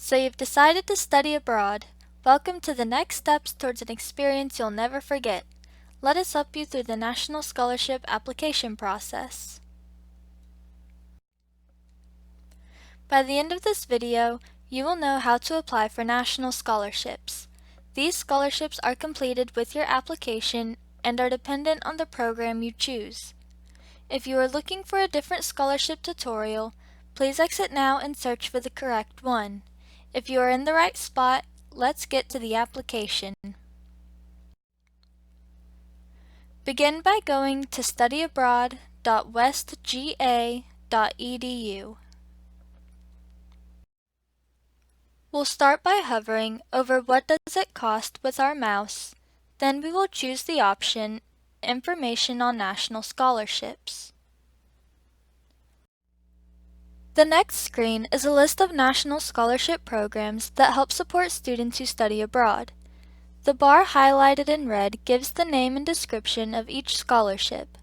So you've decided to study abroad. Welcome to the next steps towards an experience you'll never forget. Let us help you through the National Scholarship application process. By the end of this video, you will know how to apply for national scholarships. These scholarships are completed with your application and are dependent on the program you choose. If you are looking for a different scholarship tutorial, please exit now and search for the correct one. If you are in the right spot, let's get to the application. Begin by going to studyabroad.westga.edu. We'll start by hovering over what does it cost with our mouse, then we will choose the option Information on National Scholarships. The next screen is a list of national scholarship programs that help support students who study abroad. The bar highlighted in red gives the name and description of each scholarship.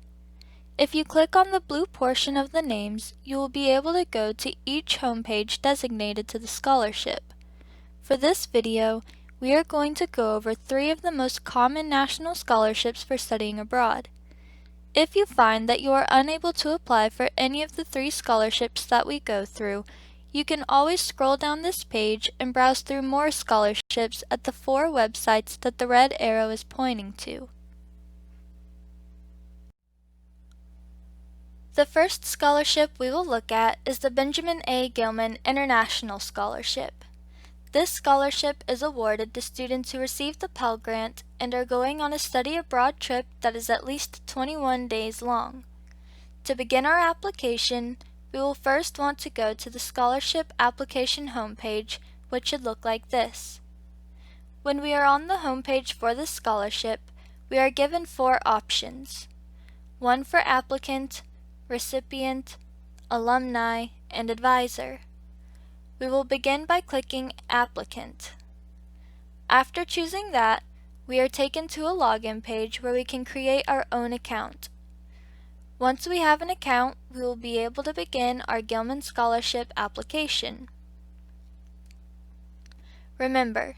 If you click on the blue portion of the names, you will be able to go to each homepage designated to the scholarship. For this video, we are going to go over 3 of the most common national scholarships for studying abroad. If you find that you are unable to apply for any of the 3 scholarships that we go through, you can always scroll down this page and browse through more scholarships at the 4 websites that the red arrow is pointing to. The first scholarship we will look at is the Benjamin A. Gilman International Scholarship. This scholarship is awarded to students who receive the Pell Grant and are going on a study abroad trip that is at least 21 days long. To begin our application, we will first want to go to the scholarship application homepage, which should look like this. When we are on the homepage for this scholarship, we are given 4 options: one for applicant, recipient, alumni, and advisor. We will begin by clicking Applicant. After choosing that, we are taken to a login page where we can create our own account. Once we have an account, we will be able to begin our Gilman Scholarship application. Remember,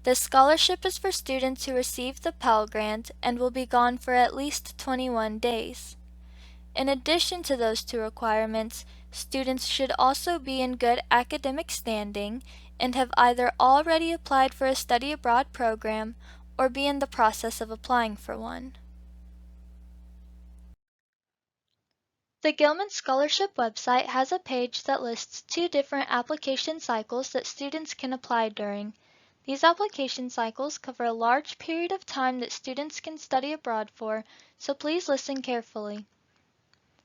this scholarship is for students who receive the Pell Grant and will be gone for at least 21 days. In addition to those 2 requirements, students should also be in good academic standing and have either already applied for a study abroad program or be in the process of applying for one. The Gilman Scholarship website has a page that lists 2 different application cycles that students can apply during. These application cycles cover a large period of time that students can study abroad for, so please listen carefully.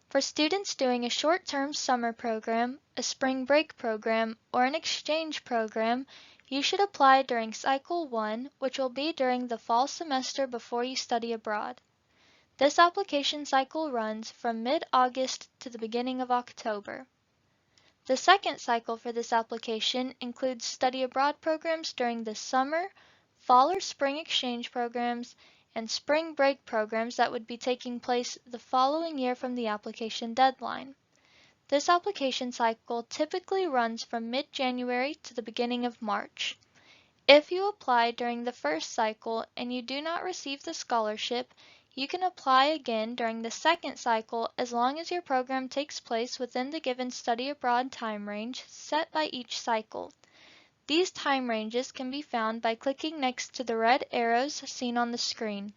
For students doing a short-term summer program, a spring break program, or an exchange program, you should apply during Cycle 1, which will be during the fall semester before you study abroad. This application cycle runs from mid-August to the beginning of October. The second cycle for this application includes study abroad programs during the summer, fall or spring exchange programs, and spring break programs that would be taking place the following year from the application deadline. This application cycle typically runs from mid-January to the beginning of March. If you apply during the first cycle and you do not receive the scholarship, you can apply again during the second cycle as long as your program takes place within the given study abroad time range set by each cycle. These time ranges can be found by clicking next to the red arrows seen on the screen.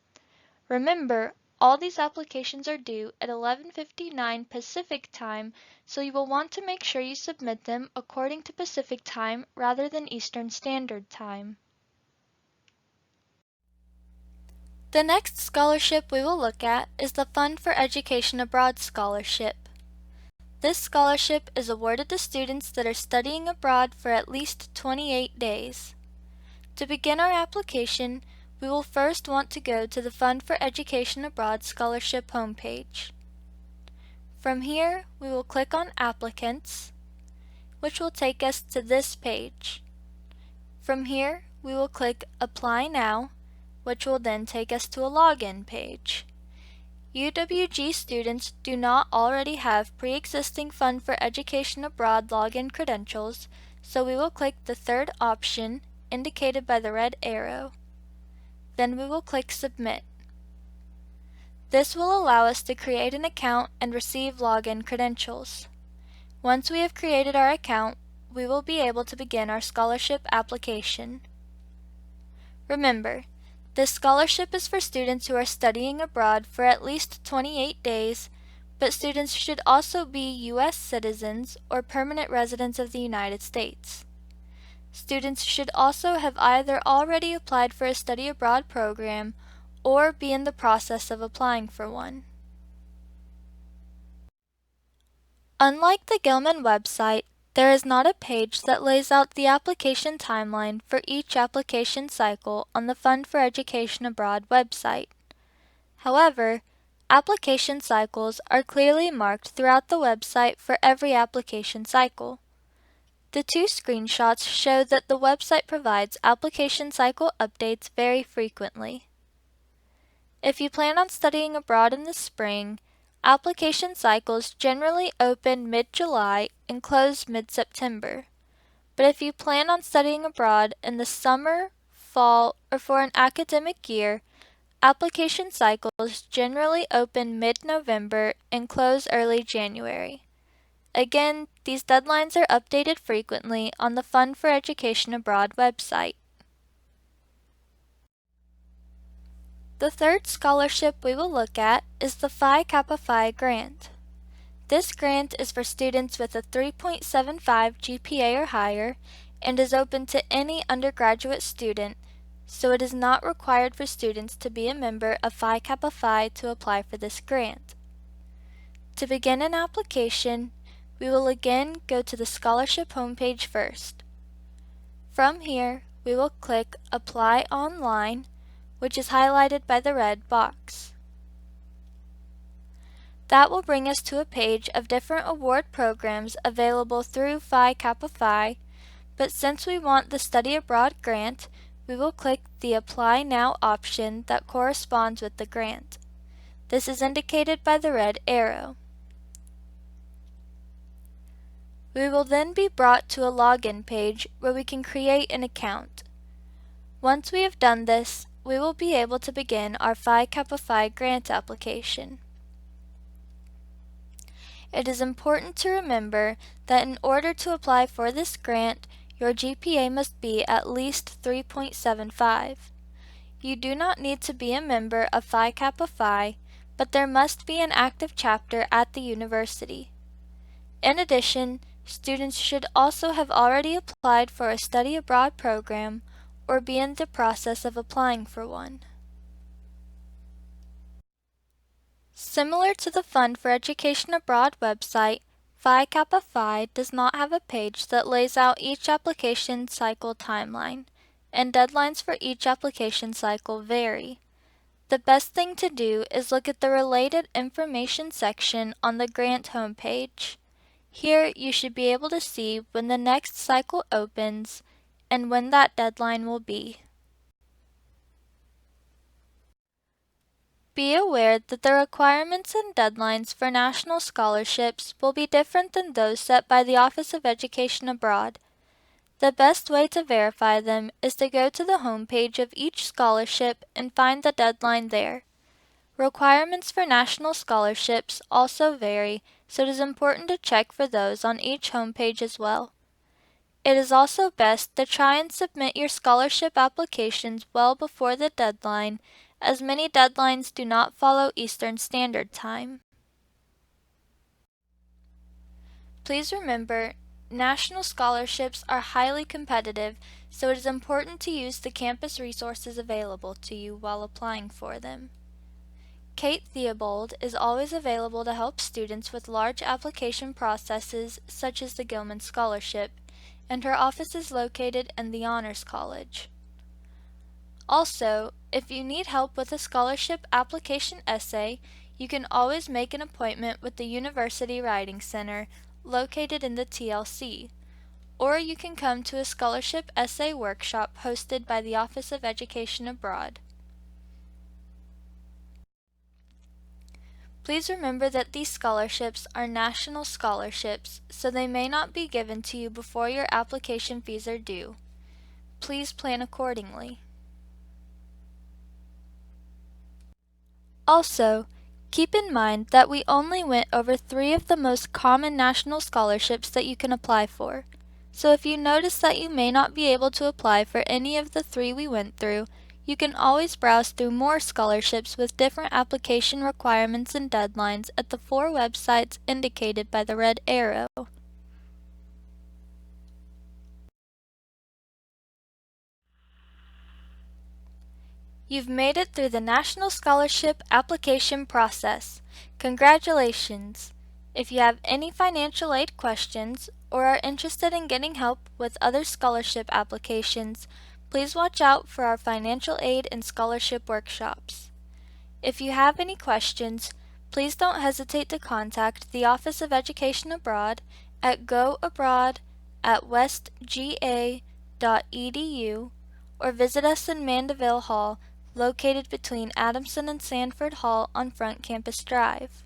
Remember, all these applications are due at 11:59 Pacific Time, so you will want to make sure you submit them according to Pacific Time rather than Eastern Standard Time. The next scholarship we will look at is the Fund for Education Abroad Scholarship. This scholarship is awarded to students that are studying abroad for at least 28 days. To begin our application, we will first want to go to the Fund for Education Abroad Scholarship homepage. From here, we will click on Applicants, which will take us to this page. From here, we will click Apply Now, which will then take us to a login page. UWG students do not already have pre-existing Fund for Education Abroad login credentials, so we will click the third option indicated by the red arrow. Then we will click Submit. This will allow us to create an account and receive login credentials. Once we have created our account, we will be able to begin our scholarship application. Remember, this scholarship is for students who are studying abroad for at least 28 days, but students should also be U.S. citizens or permanent residents of the United States. Students should also have either already applied for a study abroad program or be in the process of applying for one. Unlike the Gilman website, there is not a page that lays out the application timeline for each application cycle on the Fund for Education Abroad website. However, application cycles are clearly marked throughout the website for every application cycle. The two screenshots show that the website provides application cycle updates very frequently. If you plan on studying abroad in the spring, application cycles generally open mid-July and close mid-September. But if you plan on studying abroad in the summer, fall, or for an academic year, application cycles generally open mid-November and close early January. Again, these deadlines are updated frequently on the Fund for Education Abroad website. The third scholarship we will look at is the Phi Kappa Phi grant. This grant is for students with a 3.75 GPA or higher and is open to any undergraduate student, so it is not required for students to be a member of Phi Kappa Phi to apply for this grant. To begin an application, we will again go to the scholarship homepage first. From here, we will click Apply Online, which is highlighted by the red box. That will bring us to a page of different award programs available through Phi Kappa Phi, but since we want the Study Abroad grant, we will click the Apply Now option that corresponds with the grant. This is indicated by the red arrow. We will then be brought to a login page where we can create an account. Once we have done this, we will be able to begin our Phi Kappa Phi grant application. It is important to remember that in order to apply for this grant, your GPA must be at least 3.75. You do not need to be a member of Phi Kappa Phi, but there must be an active chapter at the university. In addition, students should also have already applied for a study abroad program or be in the process of applying for one. Similar to the Fund for Education Abroad website, Phi Kappa Phi does not have a page that lays out each application cycle timeline, and deadlines for each application cycle vary. The best thing to do is look at the related information section on the grant homepage. Here you should be able to see when the next cycle opens and when that deadline will be. Be aware that the requirements and deadlines for national scholarships will be different than those set by the Office of Education Abroad. The best way to verify them is to go to the homepage of each scholarship and find the deadline there. Requirements for national scholarships also vary, so it is important to check for those on each homepage as well. It is also best to try and submit your scholarship applications well before the deadline, as many deadlines do not follow Eastern Standard Time. Please remember, national scholarships are highly competitive, so it is important to use the campus resources available to you while applying for them. Kate Theobald is always available to help students with large application processes such as the Gilman Scholarship, and her office is located in the Honors College. Also, if you need help with a scholarship application essay, you can always make an appointment with the University Writing Center, located in the TLC, or you can come to a scholarship essay workshop hosted by the Office of Education Abroad. Please remember that these scholarships are national scholarships, so they may not be given to you before your application fees are due. Please plan accordingly. Also, keep in mind that we only went over 3 of the most common national scholarships that you can apply for. So if you notice that you may not be able to apply for any of the 3 we went through, you can always browse through more scholarships with different application requirements and deadlines at the 4 websites indicated by the red arrow. You've made it through the National Scholarship application process. Congratulations! If you have any financial aid questions or are interested in getting help with other scholarship applications, please watch out for our financial aid and scholarship workshops. If you have any questions, please don't hesitate to contact the Office of Education Abroad at goabroad@westga.edu or visit us in Mandeville Hall, located between Adamson and Sanford Hall on Front Campus Drive.